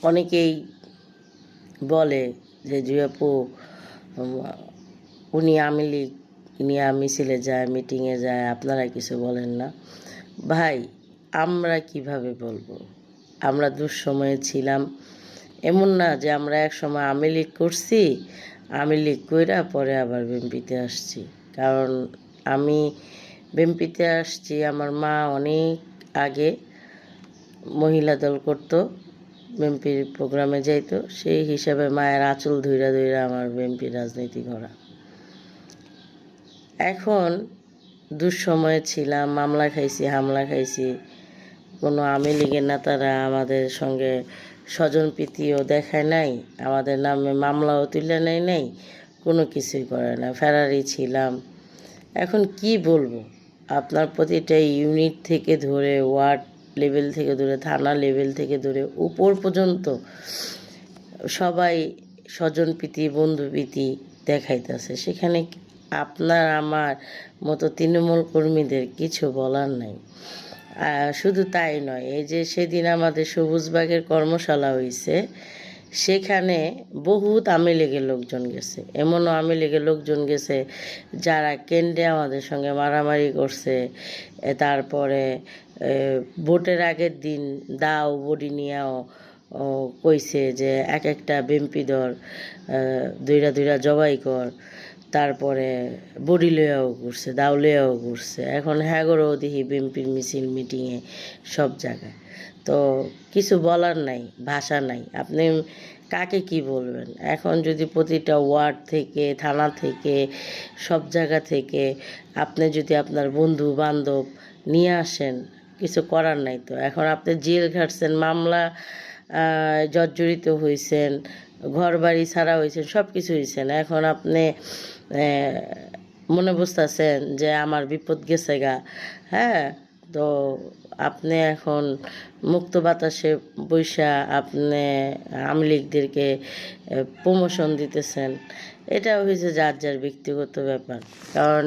অনেকেই বলে যে জুয়াপু উনি আওয়ামী লীগ নিয়ে মিছিলে যায়, মিটিংয়ে যায়, আপনারা কিছু বলেন না। ভাই, আমরা কিভাবে বলবো? আমরা দুঃসময়ে ছিলাম। এমন না যে আমরা এক সময় আওয়ামী লীগ করছি, আওয়ামী লীগ কইরা পরে আবার বিএনপিতে আসছি। কারণ আমি বিএনপিতে আসছি, আমার মা অনেক আগে মহিলা দল করতো, বিএনপির প্রোগ্রামে যাইতো, সেই হিসাবে মায়ের আঁচল ধইরা ধইরা আমার বিএনপির রাজনীতি করা। এখন দুঃসময়ে ছিলাম, মামলা খাইছি, হামলা খাইছি। কোনো আওয়ামী লীগের নেতারা আমাদের সঙ্গে স্বজনপ্রীতিও দেখায় নাই, আমাদের নামে মামলাও তুলে নেয় নাই, কোনো কিছুই করে না, ফেরারি ছিলাম। এখন কি বলবো, আপনার প্রতিটা ইউনিট থেকে ধরে, ওয়ার্ড লেভেল থেকে ধরে, থানা লেভেল থেকে ধরে উপর পর্যন্ত সবাই স্বজনপ্রীতি, বন্ধুপ্রীতি দেখাইতেছে। সেখানে আপনার আমার মতো তৃণমূল কর্মীদের কিছু বলার নাই। শুধু তাই নয়, এই যে সেদিন আমাদের সবুজবাগের কর্মশালা হয়েছে, সেখানে বহুত আওয়ামী লীগের লোকজন গেছে। এমনও আওয়ামী লীগের লোকজন গেছে যারা কেন্দ্রে আমাদের সঙ্গে মারামারি করছে। তারপরে ভোটের আগের দিন দাও বডি নিয়েও কইছে যে এক একটা বিএমপি দল দুইরা দুইরা জবাই কর। তারপরে বডি লইয়াও ঘুরছে, দাও লইয়াও ঘুরছে। এখন হ্যাগরও দেখি বিএমপির মিছিল, মিটিংয়ে, সব জায়গায়। তো কিছু বলার নাই, ভাষা নাই, আপনি কাকে কি বলবেন? এখন যদি প্রতিটা ওয়ার্ড থেকে, থানা থেকে, সব জায়গা থেকে আপনি যদি আপনার বন্ধু বান্ধব নিয়ে আসেন, কিছু করার নাই। তো এখন আপনি জেল ঘাটছেন, মামলা জর্জরিত হয়েছেন, ঘর বাড়ি ছাড়া হয়েছেন, সব কিছু হয়েছেন। এখন আপনি মনে বুঝতেছেন যে আমার বিপদ গেছে গা, হ্যাঁ? তো আপনি এখন মুক্ত বাতাসে বৈশা আপনি আওয়ামী লীগদেরকে প্রমোশন দিতেছেন। এটা হয়েছে যার যার ব্যক্তিগত ব্যাপার। কারণ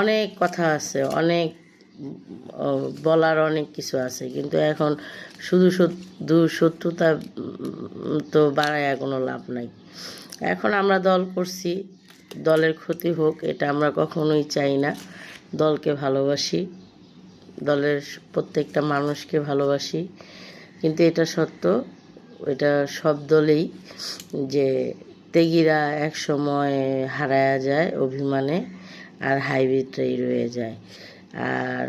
অনেক কথা আছে, অনেক বলার অনেক কিছু আছে, কিন্তু এখন শুধু শত্রুতা তো বাড়ায় কোনো লাভ নাই। এখন আমরা দল করছি, দলের ক্ষতি হোক এটা আমরা কখনোই চাই না। দলকে ভালোবাসি, দলের প্রত্যেকটা মানুষকে ভালোবাসি, কিন্তু এটা সত্য, এটা সব দলেই যে তেগিরা এক সময় হারায়া যায় অভিমানে, আর হাইব্রিডটাই রয়ে যায়। আর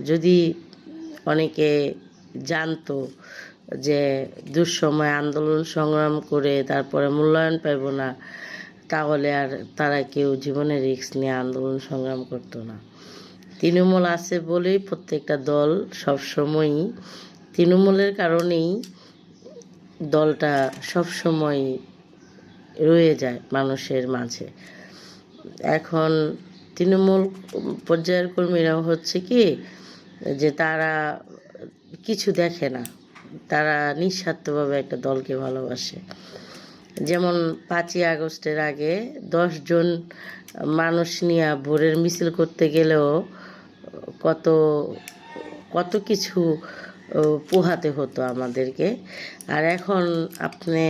যদি অনেকে জানতো যে দুঃসময় আন্দোলন সংগ্রাম করে তারপরে মূল্যায়ন পাইব না, তাহলে আর তারা কেউ জীবনে রিস্ক নিয়ে আন্দোলন সংগ্রাম করতো না। তৃণমূল আছে বলেই প্রত্যেকটা দল সবসময়ই, তৃণমূলের কারণেই দলটা সবসময় রয়ে যায় মানুষের মাঝে। এখন তৃণমূল পর্যায়ের কর্মীরাও হচ্ছে কি যে তারা কিছু দেখে না, তারা নিঃস্বার্থভাবে একটা দলকে ভালোবাসে। যেমন 5ই আগস্টের আগে 10 জন মানুষ নিয়ে ভোরের মিছিল করতে গেলেও কত কত কিছু পোহাতে হতো আমাদেরকে। আর এখন আপনি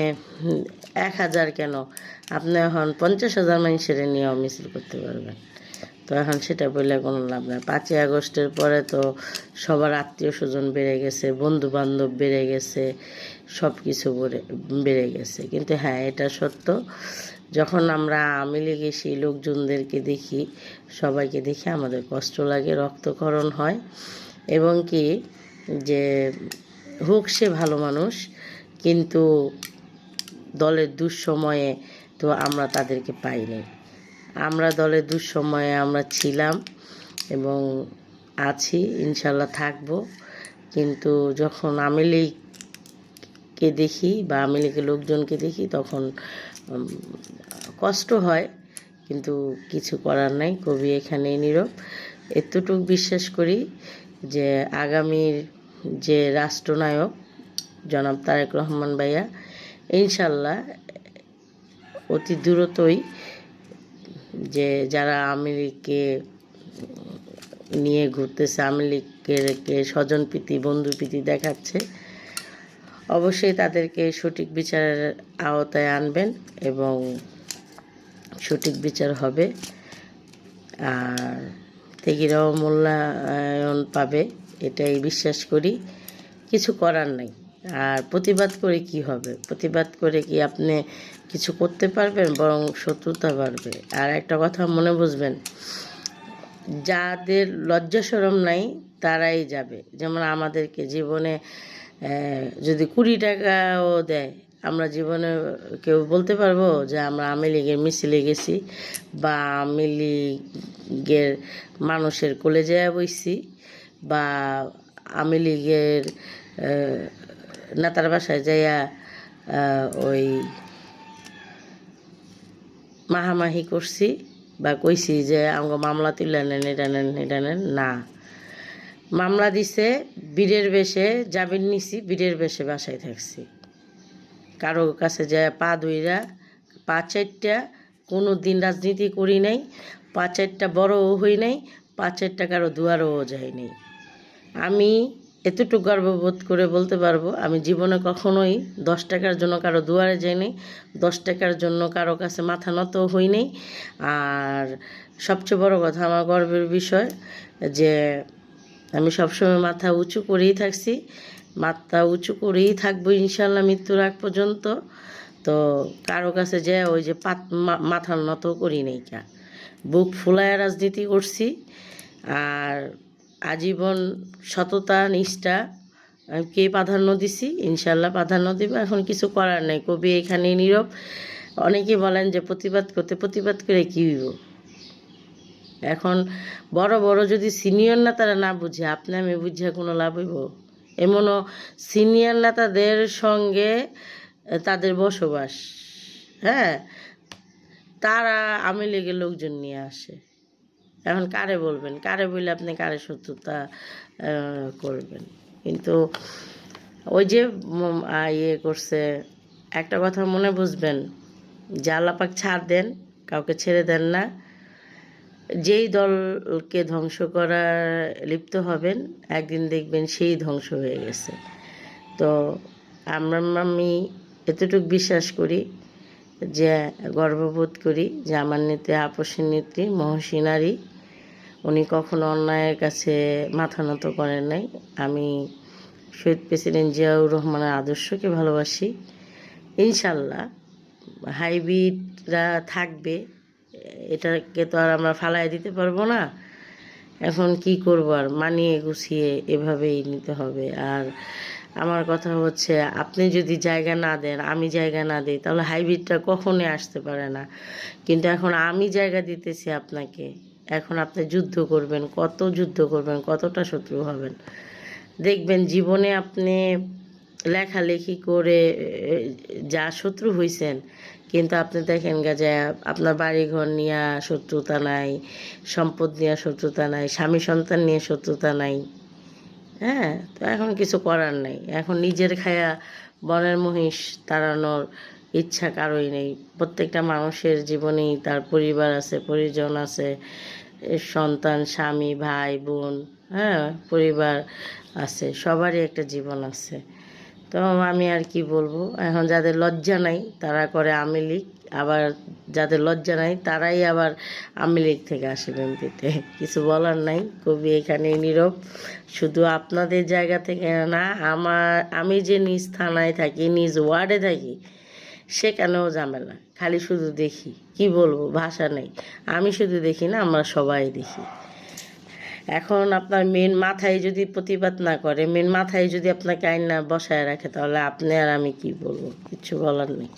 1000 কেন, আপনি এখন 50,000 মানুষের নিয়েও মিছিল করতে পারবেন। তো এখন সেটা বললে কোনো লাভ নেই। 5ই আগস্টের পরে তো সবার আত্মীয় স্বজন বেড়ে গেছে, বন্ধু বান্ধব বেড়ে গেছে, সব কিছু বেড়ে গেছে। কিন্তু হ্যাঁ, এটা সত্য, যখন আমরা আওয়ামী লীগে সেই লোকজনদেরকে দেখি, সবাইকে দেখে আমাদের কষ্ট লাগে, রক্তক্ষরণ হয়। এবং কি যে হোক সে ভালো মানুষ, কিন্তু দলের দুঃসময়ে তো আমরা তাদেরকে পাইনি। আমরা দলের দুঃসময়ে আমরা ছিলাম এবং আছি, ইনশাল্লাহ থাকবো। কিন্তু যখন আওয়ামী লীগকে দেখি বা আওয়ামী লীগের লোকজনকে দেখি, তখন কষ্ট হয়, কিন্তু কিছু করার নাই। কবি এখানেই নীরব। এতটুকু বিশ্বাস করি যে আগামীর যে রাষ্ট্রনায়ক জনাব তারেক রহমান ভাইয়া, ইনশাল্লাহ অতি দ্রুতই যে যারা আওয়ামী লীগকে নিয়ে ঘুরতেছে, আওয়ামী লীগকে স্বজনপ্রীতি, বন্ধুপ্রীতি দেখাচ্ছে, অবশ্যই তাদেরকে সঠিক বিচারের আওতায় আনবেন এবং সঠিক বিচার হবে, আর তেগিরাও মূল্যায়ন পাবে, এটাই বিশ্বাস করি। কিছু করার নাই। আর প্রতিবাদ করে কি হবে? প্রতিবাদ করে কি আপনি কিছু করতে পারবেন? বরং শত্রুতা বাড়বে। আর একটা কথা মনে বুঝবেন, যাদের লজ্জা শরম নাই তারাই যাবে। যেমন আমাদেরকে জীবনে যদি 20 টাকাও দেয়, আমরা জীবনে কেউ বলতে পারবো যে আমরা আওয়ামী লীগের মিছিলে গেছি বা আওয়ামী লীগের মানুষের কোলে যেয়ে বইছি বা আওয়ামী লীগের নেতার বাসায় যাইয়া ওই মাহামাহি করছি বা কইছি যে আমাকে মামলা তুলে নেন, এটা নেন, এটা নেন? না, মামলা দিছে, বীরের বেশে জামিন নিছি, বীরের বেশে বাসায় থাকছি। কারো কাছে যায় পা ধুইরা, পা চারটা, কোনো দিন রাজনীতি করি নাই, পা চারটা বড়ও হই নাই, পা চারটা কারো দুয়ারও যাই নাই। আমি এতটুকু গর্ববোধ করে বলতে পারবো, আমি জীবনে কখনোই 10 টাকার জন্য কারো দুয়ারে যাইনি, 10 টাকার জন্য কারো কাছে মাথা নত হই নাই। আর সবচেয়ে বড় কথা, আমার গর্বের বিষয় যে আমি সবসময় মাথা উঁচু করেই থাকছি, মাথা উঁচু করেই থাকবো ইনশাল্লাহ মৃত্যুর আগ পর্যন্ত। তো কারো কাছে যে ওই যে মাথা নত করি নাই, কা বুক ফুলায় রাজনীতি করছি। আর আজীবন সততা নিষ্ঠা কে প্রাধান্য দিছি, ইনশাল্লাহ প্রাধান্য দিব। এখন কিছু করার নাই, কবি এখানেই নীরব। অনেকে বলেন যে প্রতিবাদ করতে, প্রতিবাদ করে কী হইব? এখন বড় বড় যদি সিনিয়র নেতারা না বুঝে, আপনি আমি বুঝে কোনো লাভ হইব? এমনও সিনিয়র নেতাদের সঙ্গে তাদের বসবাস, হ্যাঁ, তারা আওয়ামী লীগের লোকজন নিয়ে আসে। এখন কারে বলবেন? কারে বললে আপনি কারে শত্রুতা করবেন? কিন্তু ওই যে ইয়ে করছে, একটা কথা মনে বুঝবেন যে আল্লাপাক ছাড় দেন, কাউকে ছেড়ে দেন না। যেই দলকে ধ্বংস করার লিপ্ত হবেন, একদিন দেখবেন সেই ধ্বংস হয়ে গেছে। তো আমি এতটুকু বিশ্বাস করি, যে গর্ববোধ করি যে আমার নেত্রী, আপসের নেত্রী, মহসী নারী, উনি কখনো অন্যায়ের কাছে মাথা নত করেন নাই। আমি শহীদ প্রেসিডেন্ট জিয়াউর রহমানের আদর্শকে ভালোবাসি। ইনশাল্লাহ হাইব্রিডরা থাকবে, এটাকে তো আর আমরা ফালায় দিতে পারবো না। এখন কি করবো, আর মানিয়ে গুছিয়ে এভাবেই নিতে হবে। আর আমার কথা হচ্ছে, আপনি যদি জায়গা না দেন, আমি জায়গা না দিই, তাহলে হাইব্রিডটা কখনোই আসতে পারে না। কিন্তু এখন আমি জায়গা দিতেছি আপনাকে, এখন আপনি যুদ্ধ করবেন, কত যুদ্ধ করবেন, কতটা শত্রু হবেন দেখবেন। জীবনে আপনি লেখালেখি করে যা শত্রু হইছেন, কিন্তু আপনি দেখেন যে আপনার বাড়িঘর নিয়ে শত্রুতা নাই, সম্পদ নিয়ে শত্রুতা নাই, স্বামী সন্তান নিয়ে শত্রুতা নাই। হ্যাঁ, তো এখন কিছু করার নাই। এখন নিজের খায়া বনের মহিষ তাড়ানোর ইচ্ছা কারোই নেই। প্রত্যেকটা মানুষের জীবনেই তার পরিবার আছে, পরিজন আছে, সন্তান, স্বামী, ভাই, বোন, হ্যাঁ, পরিবার আছে, সবারই একটা জীবন আছে। তো আমি আর কি বলবো, এখন যাদের লজ্জা নাই তারা করে আওয়ামী লীগ, আবার যাদের লজ্জা নাই তারাই আবার আওয়ামী লীগ থেকে আসে এমপিতে। কিছু বলার নাই, কবি এখানেই নীরব। শুধু আপনাদের জায়গা থেকে না, আমি যে নিজ থানায় থাকি, নিজ ওয়ার্ডে থাকি, সেখানেও ঝামেলা। খালি শুধু দেখি, কি বলবো, ভাষা নেই। আমি শুধু দেখি না, আমরা সবাই দেখি। এখন আপনার মেন মাথায় যদি প্রতিবাদ না করে, মেন মাথায় যদি আপনাকে আইন না বসায় রাখে, তাহলে আপনি আর আমি কি বলবো? কিচ্ছু বলার নেই।